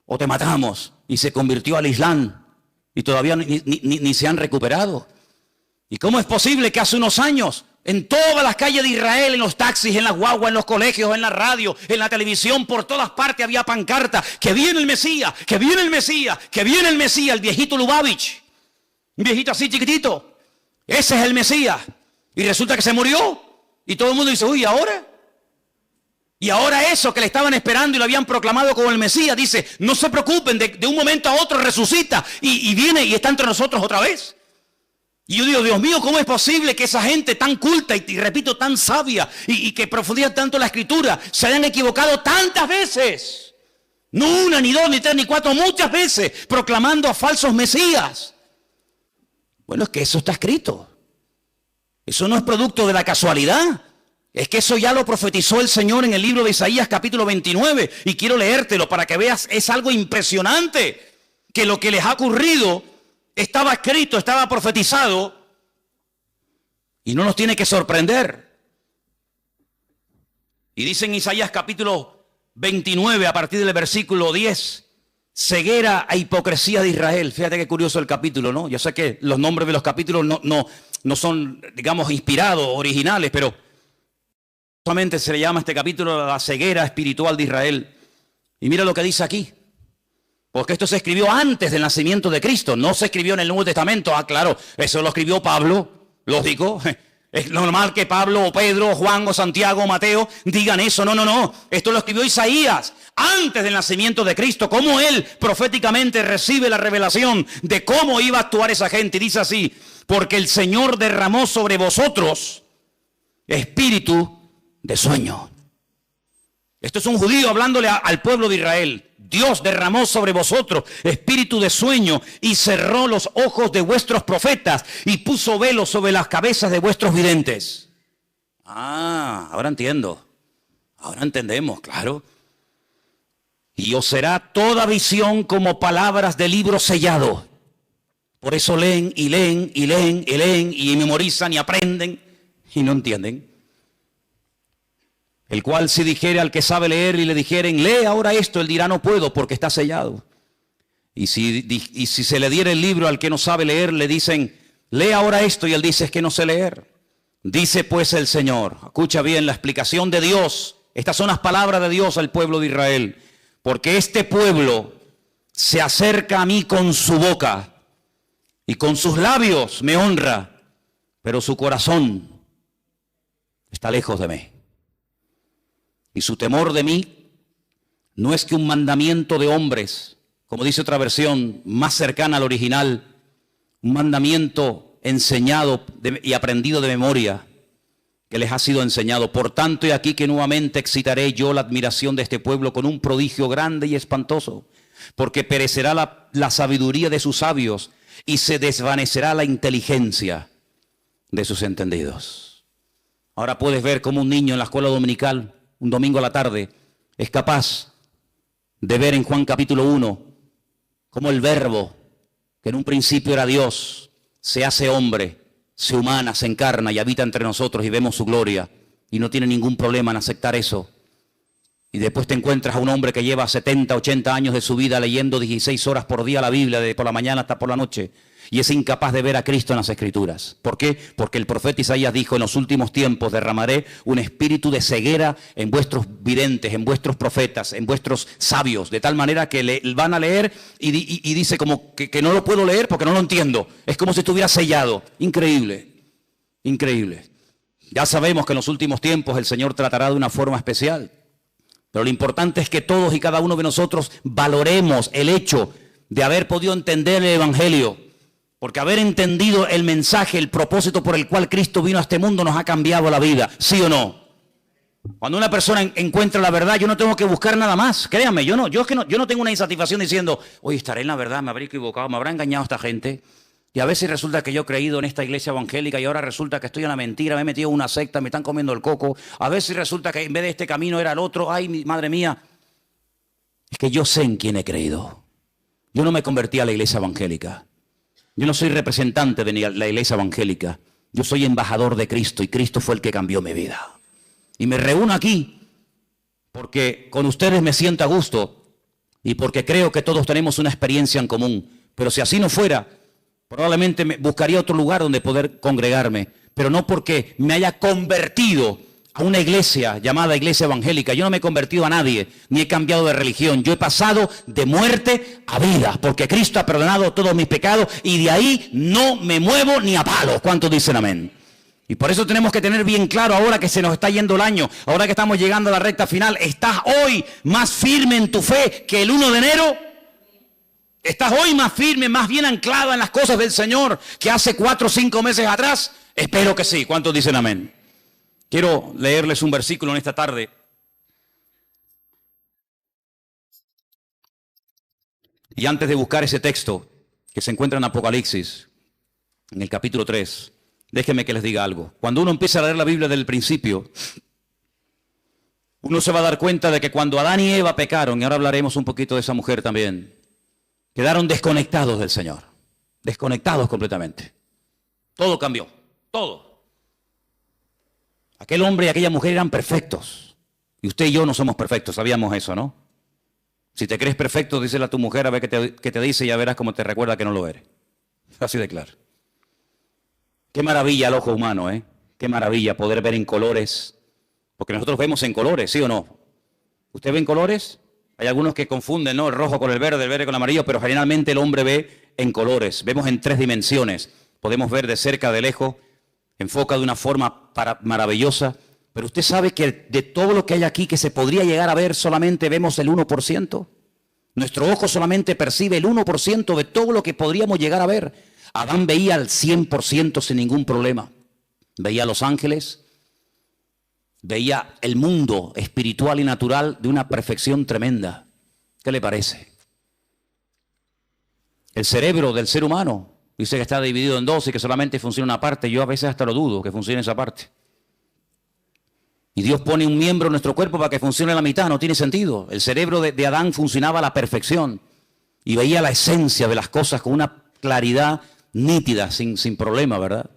o te matamos. Y se convirtió al Islam y todavía ni se han recuperado. ¿Y cómo es posible que hace unos años en todas las calles de Israel, en los taxis, en las guaguas, en los colegios, en la radio, en la televisión, por todas partes había pancartas: que viene el Mesías, que viene el Mesías, que viene el Mesías, el viejito Lubavitch, un viejito así chiquitito, ese es el Mesías? Y resulta que se murió y todo el mundo dice: uy, ¿ahora? Y ahora eso que le estaban esperando y lo habían proclamado como el Mesías, dice: no se preocupen, de un momento a otro resucita y viene y está entre nosotros otra vez. Y yo digo: Dios mío, ¿cómo es posible que esa gente tan culta y repito, tan sabia y que profundiza tanto la Escritura se hayan equivocado tantas veces? No una, ni dos, ni tres, ni cuatro, muchas veces proclamando a falsos Mesías. Bueno, es que eso está escrito. Eso no es producto de la casualidad. Es que eso ya lo profetizó el Señor en el libro de Isaías capítulo 29 y quiero leértelo para que veas, es algo impresionante que lo que les ha ocurrido estaba escrito, estaba profetizado y no nos tiene que sorprender. Y dice en Isaías capítulo 29 a partir del versículo 10, ceguera e hipocresía de Israel. Fíjate qué curioso el capítulo, ¿no? Yo sé que los nombres de los capítulos no son, digamos, inspirados, originales, pero solamente se le llama a este capítulo la ceguera espiritual de Israel. Y mira lo que dice aquí. Porque esto se escribió antes del nacimiento de Cristo. No se escribió en el Nuevo Testamento. Ah, claro, eso lo escribió Pablo. Lógico. Es normal que Pablo o Pedro o Juan o Santiago o Mateo digan eso. No. Esto lo escribió Isaías antes del nacimiento de Cristo. Cómo él proféticamente recibe la revelación de cómo iba a actuar esa gente. Y dice así: porque el Señor derramó sobre vosotros espíritu de sueño. Esto es un judío hablándole al pueblo de Israel. Dios derramó sobre vosotros espíritu de sueño y cerró los ojos de vuestros profetas y puso velo sobre las cabezas de vuestros videntes. Ah, ahora entiendo. Ahora entendemos, claro. Y os será toda visión como palabras de libro sellado. Por eso leen y leen y leen y leen y memorizan y aprenden y no entienden. El cual si dijere al que sabe leer y le dijeren: lee ahora esto, él dirá: no puedo porque está sellado. Y si se le diera el libro al que no sabe leer, le dicen: lee ahora esto, y él dice: es que no sé leer. Dice pues el Señor, escucha bien la explicación de Dios Estas son las palabras de Dios al pueblo de Israel. Porque este pueblo se acerca a mí con su boca y con sus labios me honra, pero su corazón está lejos de mí. Y su temor de mí no es que un mandamiento de hombres, como dice otra versión más cercana al original, un mandamiento enseñado y aprendido de memoria, que les ha sido enseñado. Por tanto, he aquí que nuevamente excitaré yo la admiración de este pueblo con un prodigio grande y espantoso, porque perecerá la sabiduría de sus sabios y se desvanecerá la inteligencia de sus entendidos. Ahora puedes ver cómo un niño en la escuela dominical, un domingo a la tarde, es capaz de ver en Juan capítulo 1 cómo el verbo, que en un principio era Dios, se hace hombre, se humana, se encarna y habita entre nosotros y vemos su gloria y no tiene ningún problema en aceptar eso. Y después te encuentras a un hombre que lleva 70, 80 años de su vida leyendo 16 horas por día la Biblia, de por la mañana hasta por la noche, y es incapaz de ver a Cristo en las Escrituras. ¿Por qué? Porque el profeta Isaías dijo: en los últimos tiempos derramaré un espíritu de ceguera en vuestros videntes, en vuestros profetas, en vuestros sabios, de tal manera que van a leer y dice como que no lo puedo leer porque no lo entiendo. Es como si estuviera sellado. Increíble, increíble. Ya sabemos que en los últimos tiempos el Señor tratará de una forma especial. Pero lo importante es que todos y cada uno de nosotros valoremos el hecho de haber podido entender el Evangelio. Porque haber entendido el mensaje, el propósito por el cual Cristo vino a este mundo nos ha cambiado la vida, ¿sí o no? Cuando una persona encuentra la verdad, yo no tengo que buscar nada más. Créanme, yo no tengo una insatisfacción diciendo: oye, estaré en la verdad, me habré equivocado, me habrá engañado esta gente. Y a veces resulta que yo he creído en esta iglesia evangélica y ahora resulta que estoy en la mentira, me he metido en una secta, me están comiendo el coco. A veces resulta que en vez de este camino era el otro. Ay, madre mía. Es que yo sé en quién he creído. Yo no me convertí a la iglesia evangélica. Yo no soy representante de la iglesia evangélica. Yo soy embajador de Cristo y Cristo fue el que cambió mi vida. Y me reúno aquí porque con ustedes me siento a gusto y porque creo que todos tenemos una experiencia en común. Pero si así no fuera, probablemente buscaría otro lugar donde poder congregarme. Pero no porque me haya convertido a una iglesia llamada iglesia evangélica. Yo no me he convertido a nadie, ni he cambiado de religión. Yo he pasado de muerte a vida, porque Cristo ha perdonado todos mis pecados y de ahí no me muevo ni a palos. ¿Cuántos dicen amén? Y por eso tenemos que tener bien claro, ahora que se nos está yendo el año, ahora que estamos llegando a la recta final, ¿estás hoy más firme en tu fe que el 1 de enero? ¿Estás hoy más firme, más bien anclado en las cosas del Señor que hace 4 o 5 meses atrás? Espero que sí. ¿Cuántos dicen amén? Quiero leerles un versículo en esta tarde. Y antes de buscar ese texto que se encuentra en Apocalipsis, en el capítulo 3, déjenme que les diga algo. Cuando uno empieza a leer la Biblia desde el principio, uno se va a dar cuenta de que cuando Adán y Eva pecaron, y ahora hablaremos un poquito de esa mujer también, quedaron desconectados del Señor. Desconectados completamente. Todo cambió. Todo. Aquel hombre y aquella mujer eran perfectos. Y usted y yo no somos perfectos, sabíamos eso, ¿no? Si te crees perfecto, díselo a tu mujer a ver qué te dice y ya verás cómo te recuerda que no lo eres. Así de claro. Qué maravilla el ojo humano, ¿eh? Qué maravilla poder ver en colores. Porque nosotros vemos en colores, ¿sí o no? ¿Usted ve en colores? Hay algunos que confunden, ¿no? El rojo con el verde con el amarillo, pero generalmente el hombre ve en colores. Vemos en 3 dimensiones. Podemos ver de cerca, de lejos. Enfoca de una forma maravillosa, pero usted sabe que de todo lo que hay aquí que se podría llegar a ver solamente vemos el 1%. Nuestro ojo solamente percibe el 1% de todo lo que podríamos llegar a ver. Adán veía al 100% sin ningún problema. Veía a los ángeles, veía el mundo espiritual y natural de una perfección tremenda. ¿Qué le parece? El cerebro del ser humano dice que está dividido en 2 y que solamente funciona una parte. Yo a veces hasta lo dudo que funcione esa parte. Y Dios pone un miembro en nuestro cuerpo para que funcione la mitad. No tiene sentido. El cerebro de Adán funcionaba a la perfección y veía la esencia de las cosas con una claridad nítida, sin problema, ¿verdad?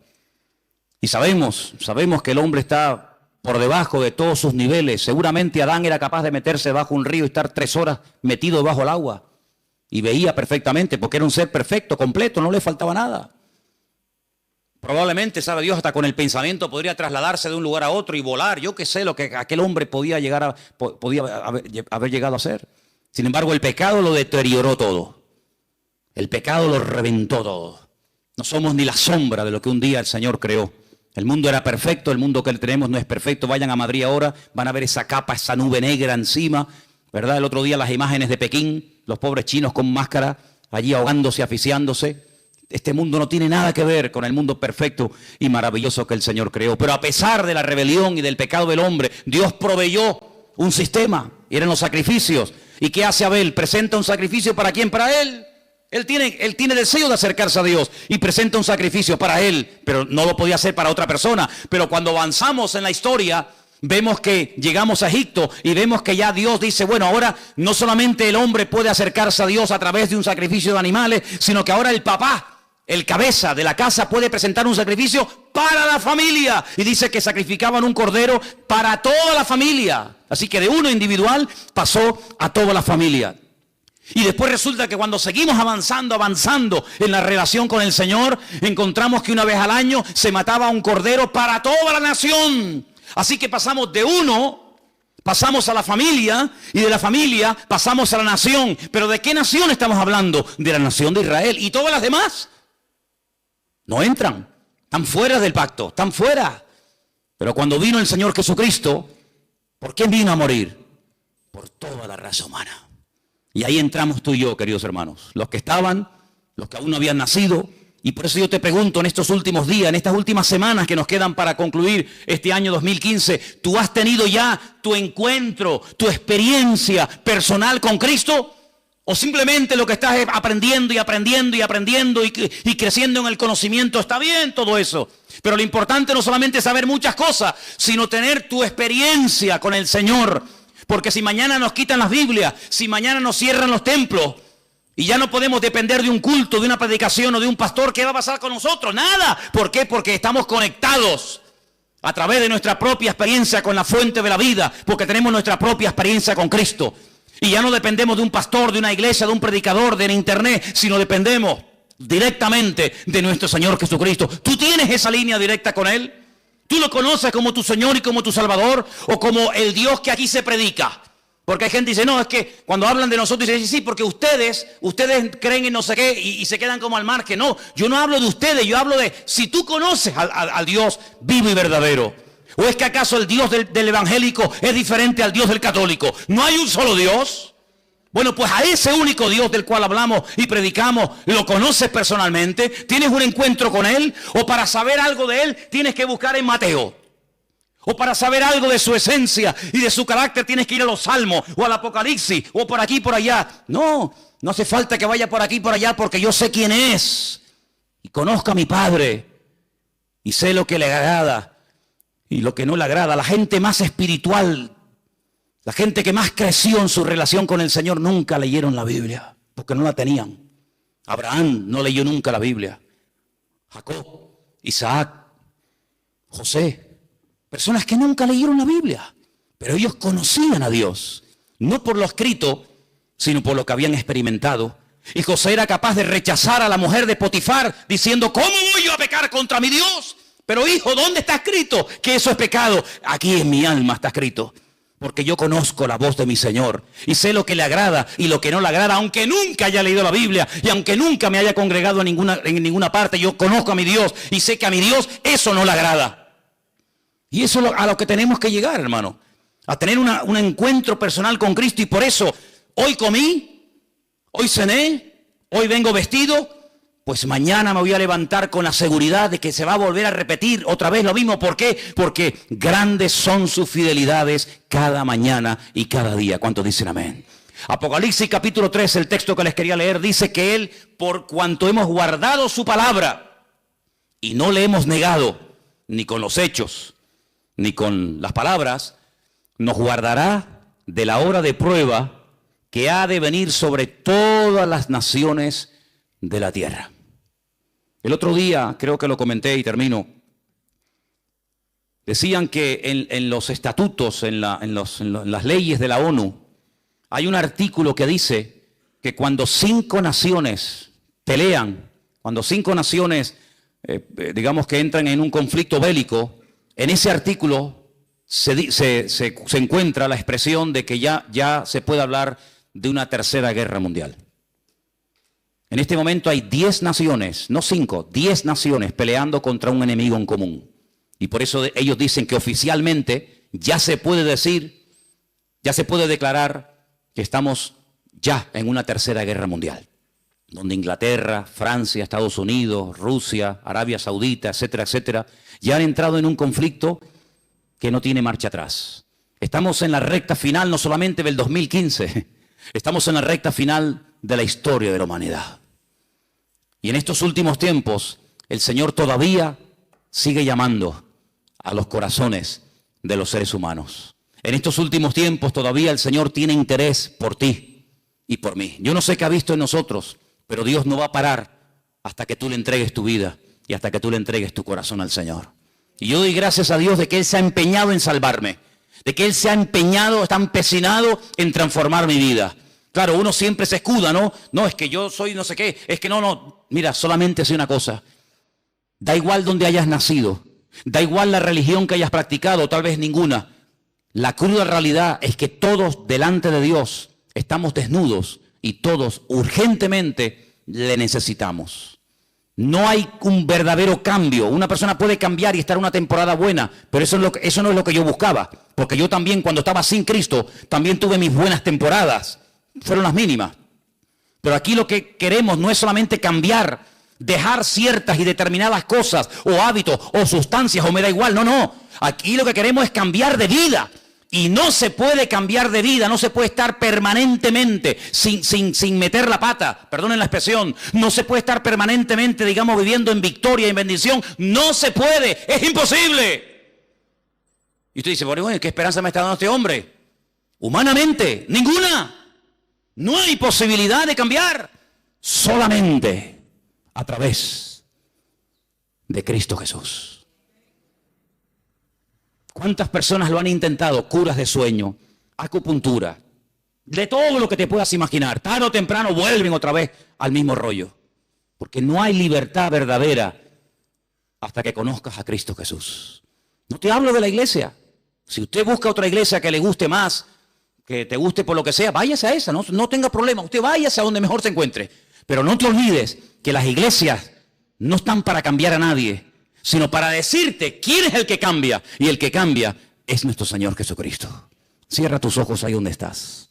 Y sabemos que el hombre está por debajo de todos sus niveles. Seguramente Adán era capaz de meterse bajo un río y estar 3 horas metido bajo el agua. Y veía perfectamente, porque era un ser perfecto, completo, no le faltaba nada. Probablemente, sabe Dios, hasta con el pensamiento podría trasladarse de un lugar a otro y volar. Yo qué sé lo que aquel hombre podía haber llegado a hacer. Sin embargo, el pecado lo deterioró todo. El pecado lo reventó todo. No somos ni la sombra de lo que un día el Señor creó. El mundo era perfecto, el mundo que tenemos no es perfecto. Vayan a Madrid ahora, van a ver esa capa, esa nube negra encima, ¿verdad? El otro día las imágenes de Pekín, los pobres chinos con máscara, allí ahogándose, asfixiándose. Este mundo no tiene nada que ver con el mundo perfecto y maravilloso que el Señor creó. Pero a pesar de la rebelión y del pecado del hombre, Dios proveyó un sistema, y eran los sacrificios. ¿Y qué hace Abel? Presenta un sacrificio, ¿para quién? Para él. Él tiene deseo de acercarse a Dios y presenta un sacrificio para él, pero no lo podía hacer para otra persona. Pero cuando avanzamos en la historia, vemos que llegamos a Egipto y vemos que ya Dios dice, bueno, ahora no solamente el hombre puede acercarse a Dios a través de un sacrificio de animales, sino que ahora el papá, el cabeza de la casa, puede presentar un sacrificio para la familia. Y dice que sacrificaban un cordero para toda la familia. Así que de uno individual pasó a toda la familia. Y después resulta que cuando seguimos avanzando en la relación con el Señor, encontramos que una vez al año se mataba un cordero para toda la nación. Así que pasamos de uno, pasamos a la familia, y de la familia pasamos a la nación. ¿Pero de qué nación estamos hablando? De la nación de Israel. ¿Y todas las demás? No entran, están fuera del pacto, están fuera. Pero cuando vino el Señor Jesucristo, ¿por qué vino a morir? Por toda la raza humana. Y ahí entramos tú y yo, queridos hermanos, los que estaban, los que aún no habían nacido. Y por eso yo te pregunto, en estos últimos días, en estas últimas semanas que nos quedan para concluir este año 2015, ¿tú has tenido ya tu encuentro, tu experiencia personal con Cristo? ¿O simplemente lo que estás es aprendiendo y creciendo en el conocimiento? Está bien todo eso, pero lo importante no solamente es saber muchas cosas, sino tener tu experiencia con el Señor. Porque si mañana nos quitan las Biblias, si mañana nos cierran los templos y ya no podemos depender de un culto, de una predicación o de un pastor, ¿qué va a pasar con nosotros? Nada. ¿Por qué? Porque estamos conectados a través de nuestra propia experiencia con la fuente de la vida, porque tenemos nuestra propia experiencia con Cristo. Y ya no dependemos de un pastor, de una iglesia, de un predicador, de internet, sino dependemos directamente de nuestro Señor Jesucristo. ¿Tú tienes esa línea directa con Él? ¿Tú lo conoces como tu Señor y como tu Salvador? ¿O como el Dios que aquí se predica? Porque hay gente que dice, no, es que cuando hablan de nosotros, dicen, sí, porque ustedes creen en no sé qué y se quedan como al margen. No, yo no hablo de ustedes, yo hablo de si tú conoces al Dios vivo y verdadero. ¿O es que acaso el Dios del evangélico es diferente al Dios del católico? ¿No hay un solo Dios? Bueno, pues a ese único Dios del cual hablamos y predicamos, ¿lo conoces personalmente? ¿Tienes un encuentro con Él? ¿O para saber algo de Él tienes que buscar en Mateo? ¿O para saber algo de su esencia y de su carácter tienes que ir a los Salmos o al Apocalipsis o por aquí y por allá? No, no hace falta que vaya por aquí y por allá porque yo sé quién es. Y conozco a mi Padre y sé lo que le agrada y lo que no le agrada. La gente más espiritual, la gente que más creció en su relación con el Señor, nunca leyeron la Biblia, porque no la tenían. Abraham no leyó nunca la Biblia. Jacob, Isaac, José, personas que nunca leyeron la Biblia, pero ellos conocían a Dios, no por lo escrito, sino por lo que habían experimentado. Y José era capaz de rechazar a la mujer de Potifar, diciendo, ¿cómo voy yo a pecar contra mi Dios? Pero hijo, ¿dónde está escrito que eso es pecado? Aquí en mi alma está escrito. Porque yo conozco la voz de mi Señor y sé lo que le agrada y lo que no le agrada, aunque nunca haya leído la Biblia y aunque nunca me haya congregado en ninguna parte, yo conozco a mi Dios y sé que a mi Dios eso no le agrada. Y eso es a lo que tenemos que llegar, hermano, a tener un encuentro personal con Cristo. Y por eso, hoy comí, hoy cené, hoy vengo vestido, pues mañana me voy a levantar con la seguridad de que se va a volver a repetir otra vez lo mismo. ¿Por qué? Porque grandes son sus fidelidades cada mañana y cada día. ¿Cuántos dicen amén? Apocalipsis capítulo 3, el texto que les quería leer, dice que Él, por cuanto hemos guardado su palabra y no le hemos negado, ni con los hechos, ni con las palabras, nos guardará de la hora de prueba que ha de venir sobre todas las naciones de la tierra. El otro día, creo que lo comenté y termino, decían que en los estatutos, en las leyes de la ONU, hay un artículo que dice que cuando 5 naciones pelean, cuando 5 naciones digamos que entran en un conflicto bélico, en ese artículo se encuentra la expresión de que ya se puede hablar de una tercera guerra mundial. En este momento hay 10 naciones, no 5, 10 naciones peleando contra un enemigo en común. Y por eso ellos dicen que oficialmente ya se puede decir, ya se puede declarar que estamos ya en una tercera guerra mundial, donde Inglaterra, Francia, Estados Unidos, Rusia, Arabia Saudita, etcétera, etcétera, ya han entrado en un conflicto que no tiene marcha atrás. Estamos en la recta final no solamente del 2015, estamos en la recta final de la historia de la humanidad. Y en estos últimos tiempos, el Señor todavía sigue llamando a los corazones de los seres humanos. En estos últimos tiempos todavía el Señor tiene interés por ti y por mí. Yo no sé qué ha visto en nosotros, pero Dios no va a parar hasta que tú le entregues tu vida y hasta que tú le entregues tu corazón al Señor. Y yo doy gracias a Dios de que Él se ha empeñado en salvarme, de que Él se ha empeñado, está empecinado en transformar mi vida. Claro, uno siempre se escuda, ¿no? No, es que yo soy no sé qué, es que no. Mira, solamente sé una cosa. Da igual donde hayas nacido, da igual la religión que hayas practicado, tal vez ninguna. La cruda realidad es que todos delante de Dios estamos desnudos y todos urgentemente le necesitamos. No hay un verdadero cambio. Una persona puede cambiar y estar una temporada buena, pero eso no es lo que yo buscaba. Porque yo también, cuando estaba sin Cristo, también tuve mis buenas temporadas. Fueron las mínimas. Pero aquí lo que queremos no es solamente cambiar, dejar ciertas y determinadas cosas o hábitos o sustancias o me da igual. No. Aquí lo que queremos es cambiar de vida. Y no se puede cambiar de vida, no se puede estar permanentemente sin meter la pata, perdonen la expresión, no se puede estar permanentemente, digamos, viviendo en victoria y en bendición. No se puede, es imposible. Y usted dice, bueno, ¿qué esperanza me está dando este hombre? Humanamente, ninguna. No hay posibilidad de cambiar, solamente a través de Cristo Jesús. ¿Cuántas personas lo han intentado? Curas de sueño, acupuntura, de todo lo que te puedas imaginar. Tarde o temprano vuelven otra vez al mismo rollo. Porque no hay libertad verdadera hasta que conozcas a Cristo Jesús. No te hablo de la iglesia. Si usted busca otra iglesia que le guste más, que te guste por lo que sea, váyase a esa, no tenga problema. Usted váyase a donde mejor se encuentre. Pero no te olvides que las iglesias no están para cambiar a nadie, sino para decirte quién es el que cambia. Y el que cambia es nuestro Señor Jesucristo. Cierra tus ojos ahí donde estás.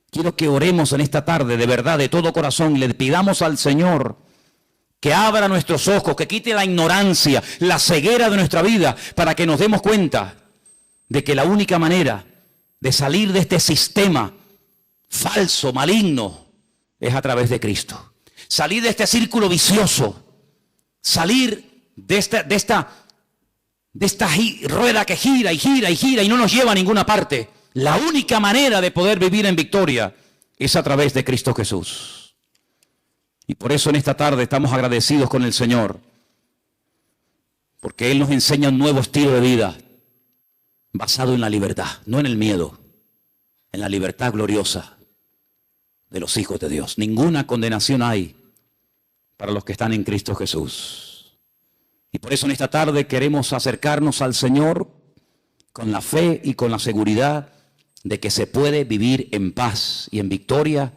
Quiero que oremos en esta tarde de verdad, de todo corazón, y le pidamos al Señor que abra nuestros ojos, que quite la ignorancia, la ceguera de nuestra vida, para que nos demos cuenta de que la única manera de salir de este sistema falso, maligno, es a través de Cristo. Salir de este círculo vicioso, salir de esta rueda que gira y gira y gira y no nos lleva a ninguna parte. La única manera de poder vivir en victoria es a través de Cristo Jesús. Y por eso en esta tarde estamos agradecidos con el Señor, porque Él nos enseña un nuevo estilo de vida basado en la libertad, no en el miedo, en la libertad gloriosa de los hijos de Dios. Ninguna condenación hay para los que están en Cristo Jesús. Y por eso en esta tarde queremos acercarnos al Señor con la fe y con la seguridad de que se puede vivir en paz y en victoria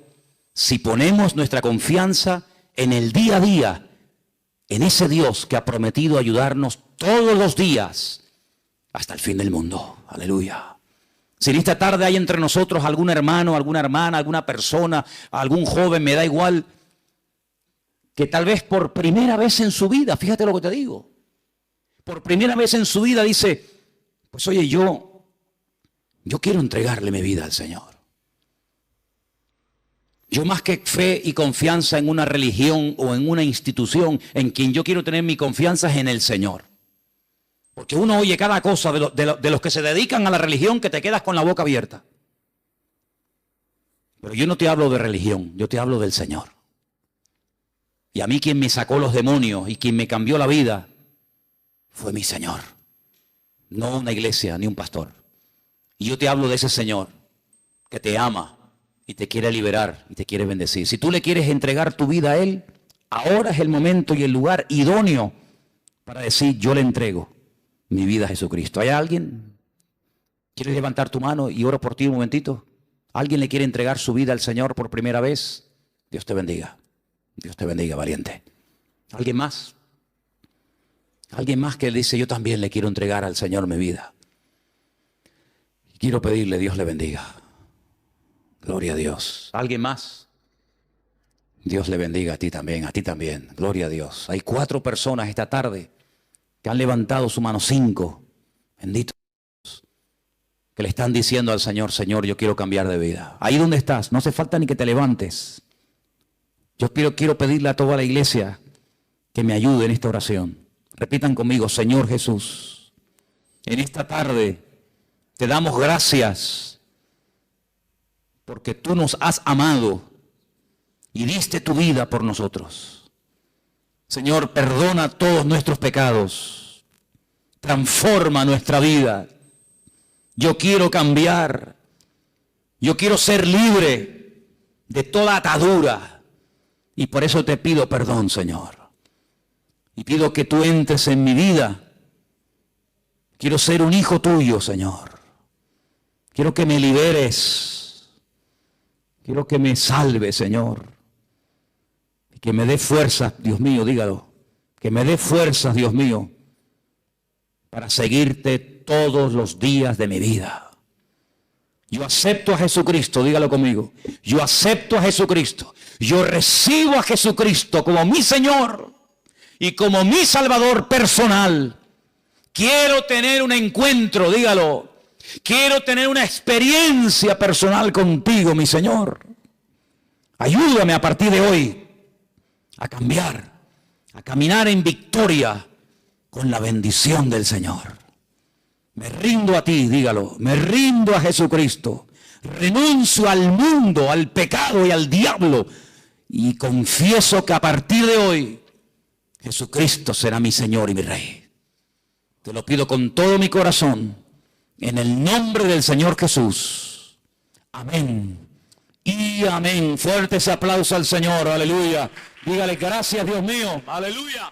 si ponemos nuestra confianza en el día a día, en ese Dios que ha prometido ayudarnos todos los días hasta el fin del mundo. Aleluya. Si en esta tarde hay entre nosotros algún hermano, alguna hermana, alguna persona, algún joven, me da igual, que tal vez por primera vez en su vida, fíjate lo que te digo, por primera vez en su vida dice, pues oye, yo quiero entregarle mi vida al Señor. Yo más que fe y confianza en una religión o en una institución, en quien yo quiero tener mi confianza es en el Señor. Porque uno oye cada cosa de los que se dedican a la religión que te quedas con la boca abierta. Pero yo no te hablo de religión, yo te hablo del Señor. Y a mí quien me sacó los demonios y quien me cambió la vida fue mi Señor. No una iglesia ni un pastor. Y yo te hablo de ese Señor que te ama y te quiere liberar y te quiere bendecir. Si tú le quieres entregar tu vida a Él, ahora es el momento y el lugar idóneo para decir, yo le entrego mi vida a Jesucristo. ¿Hay alguien? ¿Quieres levantar tu mano y oro por ti un momentito? ¿Alguien le quiere entregar su vida al Señor por primera vez? Dios te bendiga. Dios te bendiga, valiente. ¿Alguien más? Alguien más que dice, yo también le quiero entregar al Señor mi vida. Quiero pedirle, Dios le bendiga. Gloria a Dios. ¿Alguien más? Dios le bendiga a ti también, Gloria a Dios. Hay 4 personas esta tarde que han levantado su mano, 5. Bendito Dios. Que le están diciendo al Señor, Señor, yo quiero cambiar de vida. Ahí donde estás, no hace falta ni que te levantes. Yo quiero pedirle a toda la iglesia que me ayude en esta oración. Repitan conmigo, Señor Jesús, en esta tarde te damos gracias porque tú nos has amado y diste tu vida por nosotros. Señor, perdona todos nuestros pecados, transforma nuestra vida. Yo quiero cambiar, yo quiero ser libre de toda atadura y por eso te pido perdón, Señor. Y pido que tú entres en mi vida. Quiero ser un hijo tuyo, Señor. Quiero que me liberes. Quiero que me salves, Señor. Y que me dé fuerzas, Dios mío, dígalo. Que me dé fuerzas, Dios mío, para seguirte todos los días de mi vida. Yo acepto a Jesucristo, dígalo conmigo. Yo acepto a Jesucristo. Yo recibo a Jesucristo como mi Señor y como mi Salvador personal. Quiero tener un encuentro, dígalo. Quiero tener una experiencia personal contigo, mi Señor. Ayúdame a partir de hoy a cambiar, a caminar en victoria con la bendición del Señor. Me rindo a ti, dígalo. Me rindo a Jesucristo. Renuncio al mundo, al pecado y al diablo. Y confieso que a partir de hoy Jesucristo será mi Señor y mi Rey. Te lo pido con todo mi corazón, en el nombre del Señor Jesús. Amén y amén. Fuerte ese aplauso al Señor, aleluya. Dígale gracias, Dios mío, aleluya.